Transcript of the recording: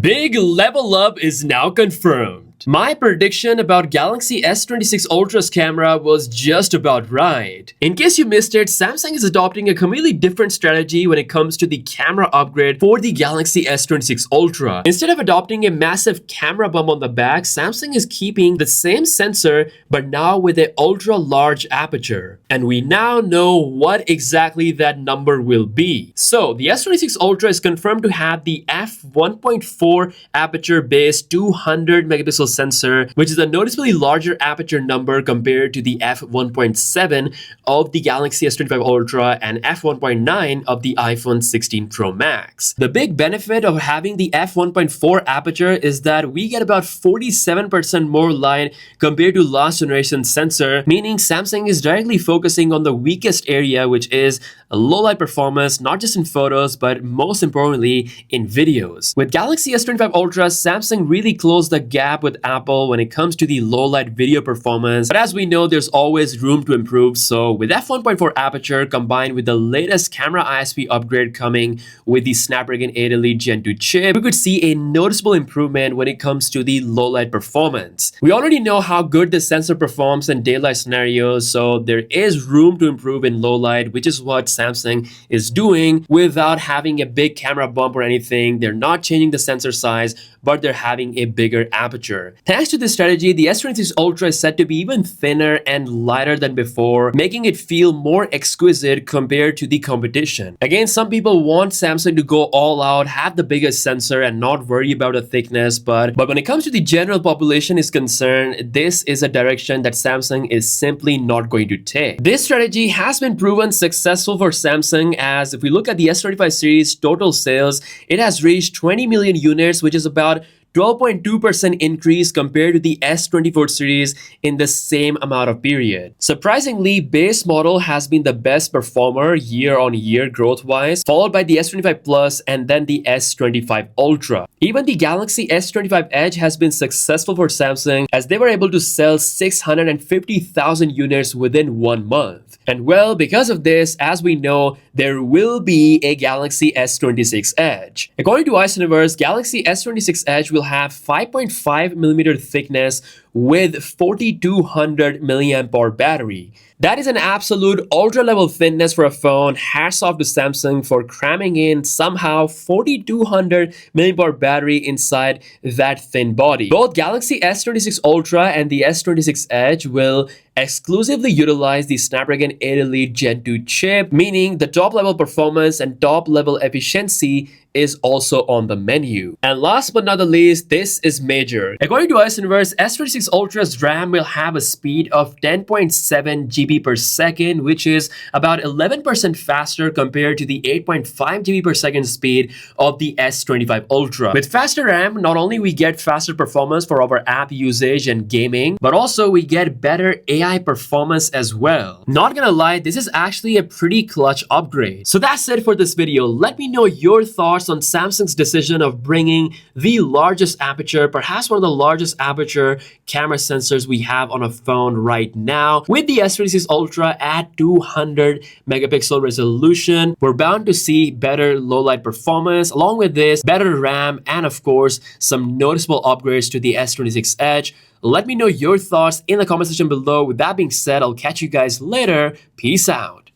Big level up is now confirmed. My prediction about Galaxy S26 Ultra's camera was just about right. In case you missed it, Samsung is adopting a completely different strategy when it comes to the camera upgrade for the Galaxy S26 Ultra. Instead of adopting a massive camera bump on the back, Samsung is keeping the same sensor but now with an ultra large aperture. And we now know what exactly that number will be. So the S26 Ultra is confirmed to have the f1.4 aperture based 200 megapixel sensor, which is a noticeably larger aperture number compared to the f1.7 of the Galaxy S25 Ultra and f1.9 of the iPhone 16 Pro Max. The big benefit of having the f1.4 aperture is that we get about 47% more light compared to last generation sensor, meaning Samsung is directly focusing on the weakest area, which is low light performance, not just in photos, but most importantly in videos. With Galaxy S25 Ultra, Samsung really closed the gap with Apple when it comes to the low light video performance. But as we know, there's always room to improve. So with f1.4 aperture combined with the latest camera ISP upgrade coming with the Snapdragon 8 Elite Gen 2 chip, we could see a noticeable improvement when it comes to the low light performance. We already know how good the sensor performs in daylight scenarios, so there is room to improve in low light, which is what Samsung is doing without having a big camera bump or anything. They're not changing the sensor size, but they're having a bigger aperture. Thanks to this strategy, the S26 Ultra is said to be even thinner and lighter than before, making it feel more exquisite compared to the competition. Again, some people want Samsung to go all out, have the biggest sensor and not worry about the thickness, but when it comes to the general population is concerned, this is a direction that Samsung is simply not going to take. This strategy has been proven successful for Samsung, as if we look at the S25 series total sales, it has reached 20 million units, which is about 12.2% increase compared to the S24 series in the same amount of period. Surprisingly, base model has been the best performer year-on-year growth-wise, followed by the S25 Plus and then the S25 Ultra. Even the Galaxy S25 Edge has been successful for Samsung, as they were able to sell 650,000 units within 1 month. And well, because of this, as we know, there will be a Galaxy S26 Edge. According to Universe, Galaxy S26 Edge will have 5.5mm thickness with 4200 mAh battery. That is an absolute ultra level thinness for a phone. Hats off to Samsung for cramming in somehow 4200 mAh battery inside that thin body. Both Galaxy S26 Ultra and the S26 Edge will exclusively utilize the Snapdragon 8 Elite Gen 2 chip, meaning the top level performance and top level efficiency is also on the menu. And last but not the least, this is major. According to Universe, S26 Ultra's RAM will have a speed of 10.7 GB per second, which is about 11% faster compared to the 8.5 GB per second speed of the S25 Ultra. With faster RAM, not only we get faster performance for our app usage and gaming, but also we get better AI performance as well. Not gonna lie, this is actually a pretty clutch upgrade. So that's it for this video. Let me know your thoughts on Samsung's decision of bringing the largest aperture, perhaps one of the largest aperture camera sensors we have on a phone right now, with the S26 Ultra at 200 megapixel resolution. We're bound to see better low light performance, along with this, better RAM, and of course, some noticeable upgrades to the S26 Edge. Let me know your thoughts in the comment section below. With that being said, I'll catch you guys later. Peace out.